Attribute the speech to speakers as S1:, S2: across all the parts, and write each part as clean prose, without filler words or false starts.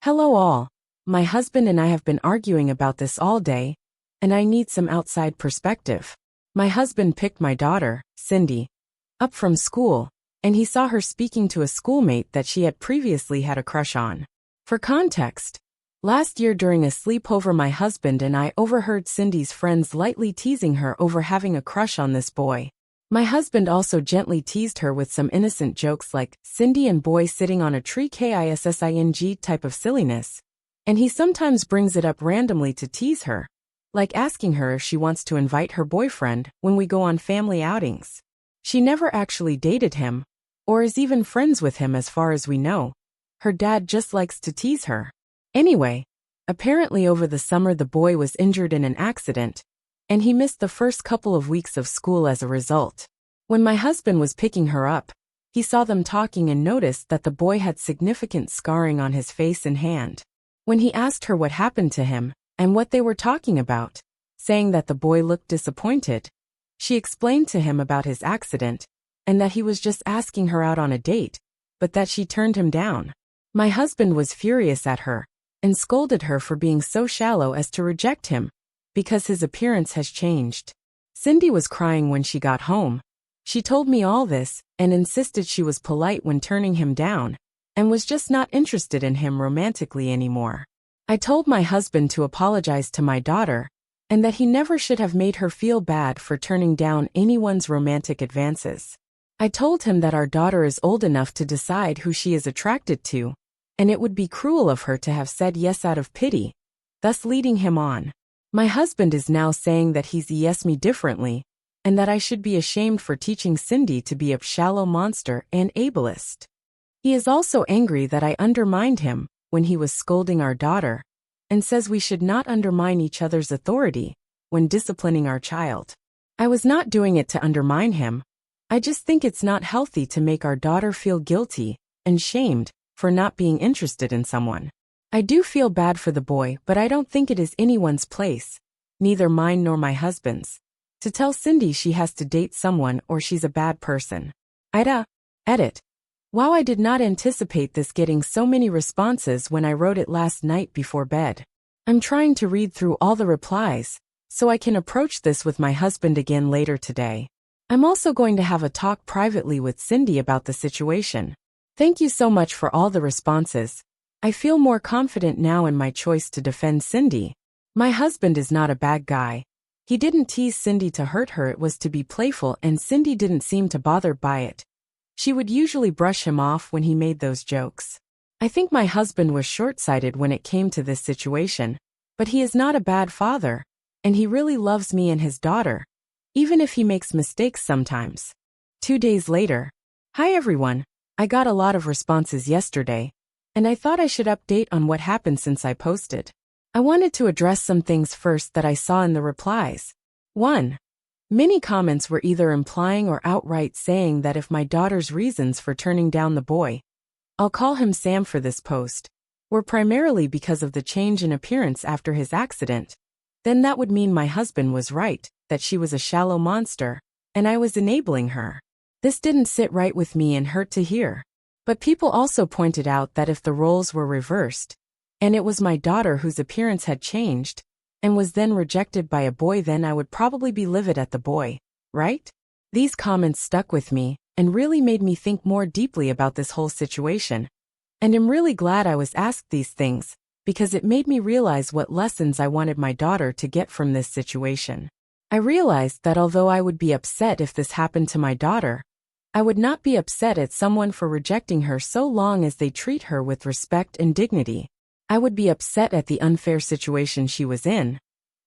S1: Hello all. My husband and I have been arguing about this all day, and I need some outside perspective. My husband picked my daughter, Cindy, up from school, and he saw her speaking to a schoolmate that she had previously had a crush on. For context, last year during a sleepover my husband and I overheard Cindy's friends lightly teasing her over having a crush on this boy. My husband also gently teased her with some innocent jokes like Cindy and boy sitting on a tree kissing type of silliness, and he sometimes brings it up randomly to tease her, like asking her if she wants to invite her boyfriend when we go on family outings. She never actually dated him, or is even friends with him as far as we know. Her dad just likes to tease her. Anyway, apparently over the summer the boy was injured in an accident, and he missed the first couple of weeks of school as a result. When my husband was picking her up, he saw them talking and noticed that the boy had significant scarring on his face and hand. When he asked her what happened to him, and what they were talking about, saying that the boy looked disappointed, she explained to him about his accident, and that he was just asking her out on a date, but that she turned him down. My husband was furious at her, and scolded her for being so shallow as to reject him, because his appearance has changed. Cindy was crying when she got home. She told me all this, and insisted she was polite when turning him down, and was just not interested in him romantically anymore. I told my husband to apologize to my daughter, and that he never should have made her feel bad for turning down anyone's romantic advances. I told him that our daughter is old enough to decide who she is attracted to, and it would be cruel of her to have said yes out of pity, thus leading him on. My husband is now saying that he's yes me differently, and that I should be ashamed for teaching Cindy to be a shallow monster and ableist. He is also angry that I undermined him when he was scolding our daughter, and says we should not undermine each other's authority when disciplining our child. I was not doing it to undermine him. I just think it's not healthy to make our daughter feel guilty and shamed for not being interested in someone. I do feel bad for the boy, but I don't think it is anyone's place, neither mine nor my husband's, to tell Cindy she has to date someone or she's a bad person. Edit. Wow, I did not anticipate this getting so many responses when I wrote it last night before bed. I'm trying to read through all the replies, so I can approach this with my husband again later today. I'm also going to have a talk privately with Cindy about the situation. Thank you so much for all the responses. I feel more confident now in my choice to defend Cindy. My husband is not a bad guy. He didn't tease Cindy to hurt her, it was to be playful, and Cindy didn't seem to bothered by it. She would usually brush him off when he made those jokes. I think my husband was short-sighted when it came to this situation, but he is not a bad father, and he really loves me and his daughter, even if he makes mistakes sometimes. 2 days later. Hi everyone. I got a lot of responses yesterday, and I thought I should update on what happened since I posted. I wanted to address some things first that I saw in the replies. 1. Many comments were either implying or outright saying that if my daughter's reasons for turning down the boy, I'll call him Sam for this post, were primarily because of the change in appearance after his accident, then that would mean my husband was right, that she was a shallow monster, and I was enabling her. This didn't sit right with me and hurt to hear. But people also pointed out that if the roles were reversed, and it was my daughter whose appearance had changed, and was then rejected by a boy, then I would probably be livid at the boy, right? These comments stuck with me, and really made me think more deeply about this whole situation. And I'm really glad I was asked these things, because it made me realize what lessons I wanted my daughter to get from this situation. I realized that although I would be upset if this happened to my daughter, I would not be upset at someone for rejecting her so long as they treat her with respect and dignity. I would be upset at the unfair situation she was in,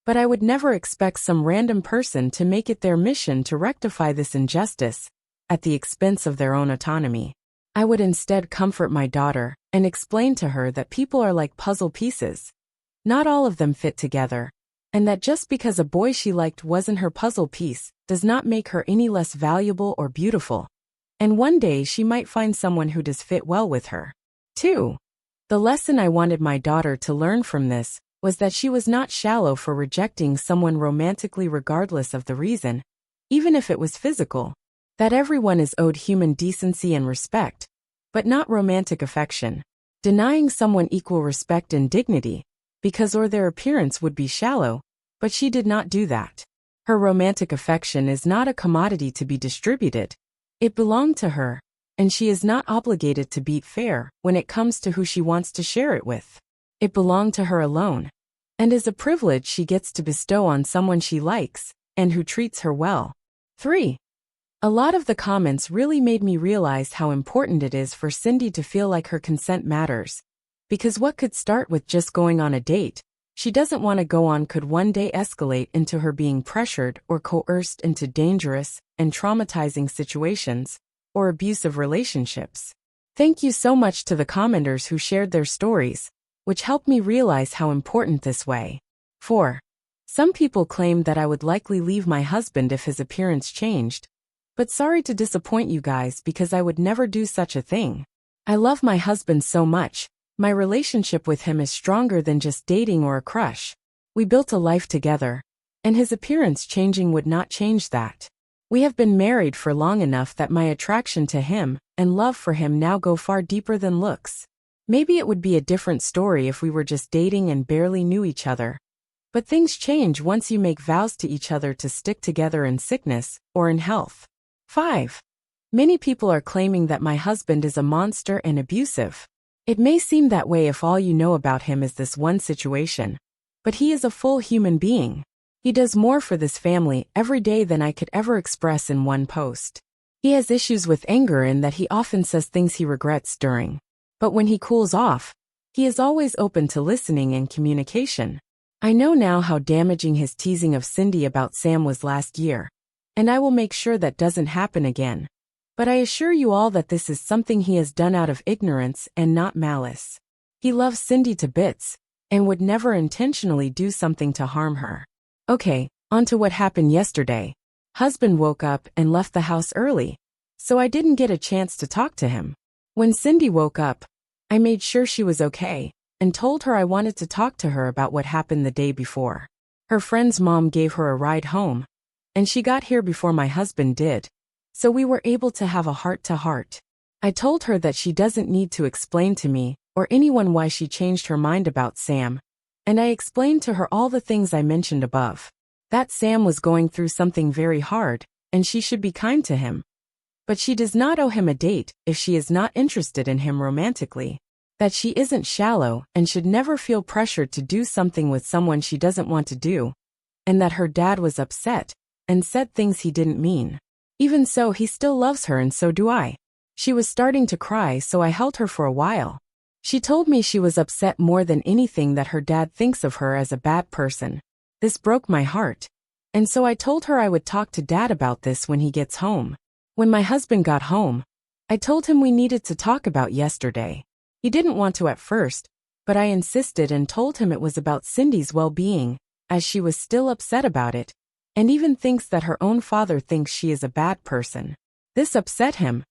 S1: but I would never expect some random person to make it their mission to rectify this injustice at the expense of their own autonomy. I would instead comfort my daughter and explain to her that people are like puzzle pieces. Not all of them fit together, and that just because a boy she liked wasn't her puzzle piece does not make her any less valuable or beautiful. And one day she might find someone who does fit well with her. 2. The lesson I wanted my daughter to learn from this was that she was not shallow for rejecting someone romantically regardless of the reason, even if it was physical. That everyone is owed human decency and respect, but not romantic affection. denying someone equal respect and dignity, because or their appearance would be shallow, but she did not do that. Her romantic affection is not a commodity to be distributed. It belonged to her, and she is not obligated to be fair when it comes to who she wants to share it with. It belonged to her alone, and is a privilege she gets to bestow on someone she likes and who treats her well. 3. A lot of the comments really made me realize how important it is for Cindy to feel like her consent matters, because what could start with just going on a date she doesn't want to go on could one day escalate into her being pressured or coerced into dangerous and traumatizing situations or abusive relationships. Thank you so much to the commenters who shared their stories, which helped me realize how important this way. 4. Some people claimed that I would likely leave my husband if his appearance changed, but sorry to disappoint you guys because I would never do such a thing. I love my husband so much. My relationship with him is stronger than just dating or a crush. We built a life together, and his appearance changing would not change that. We have been married for long enough that my attraction to him and love for him now go far deeper than looks. Maybe it would be a different story if we were just dating and barely knew each other. But things change once you make vows to each other to stick together in sickness or in health. 5. Many people are claiming that my husband is a monster and abusive. It may seem that way if all you know about him is this one situation, but he is a full human being. He does more for this family every day than I could ever express in one post. He has issues with anger in that he often says things he regrets during. But when he cools off, he is always open to listening and communication. I know now how damaging his teasing of Cindy about Sam was last year, and I will make sure that doesn't happen again. But I assure you all that this is something he has done out of ignorance and not malice. He loves Cindy to bits, and would never intentionally do something to harm her. Okay, on to what happened yesterday. Husband woke up and left the house early, so I didn't get a chance to talk to him. When Cindy woke up, I made sure she was okay, and told her I wanted to talk to her about what happened the day before. Her friend's mom gave her a ride home, and she got here before my husband did. So we were able to have a heart-to-heart. I told her that she doesn't need to explain to me or anyone why she changed her mind about Sam, and I explained to her all the things I mentioned above. That Sam was going through something very hard, and she should be kind to him. But she does not owe him a date if she is not interested in him romantically. That she isn't shallow and should never feel pressured to do something with someone she doesn't want to do, and that her dad was upset and said things he didn't mean. Even so, he still loves her and so do I. She was starting to cry, so I held her for a while. She told me she was upset more than anything that her dad thinks of her as a bad person. This broke my heart, and so I told her I would talk to Dad about this when he gets home. When my husband got home, I told him we needed to talk about yesterday. He didn't want to at first, but I insisted and told him it was about Cindy's well-being, as she was still upset about it, and even thinks that her own father thinks she is a bad person. This upset him,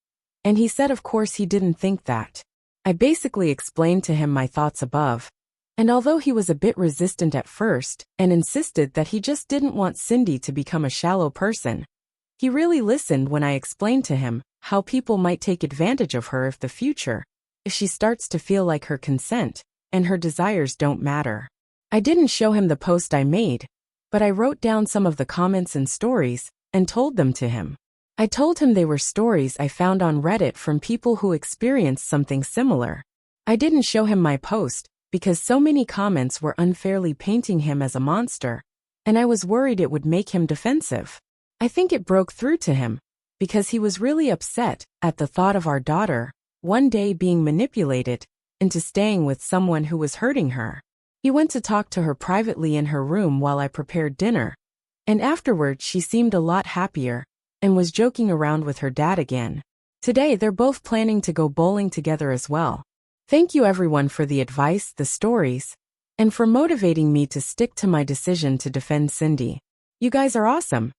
S1: and he said of course he didn't think that. I basically explained to him my thoughts above, and although he was a bit resistant at first and insisted that he just didn't want Cindy to become a shallow person, he really listened when I explained to him how people might take advantage of her if she starts to feel like her consent and her desires don't matter. I didn't show him the post I made, but I wrote down some of the comments and stories and told them to him. I told him they were stories I found on Reddit from people who experienced something similar. I didn't show him my post because so many comments were unfairly painting him as a monster, and I was worried it would make him defensive. I think it broke through to him because he was really upset at the thought of our daughter one day being manipulated into staying with someone who was hurting her. He went to talk to her privately in her room while I prepared dinner, and afterward she seemed a lot happier and was joking around with her dad again. Today they're both planning to go bowling together as well. Thank you everyone for the advice, the stories, and for motivating me to stick to my decision to defend Cindy. You guys are awesome.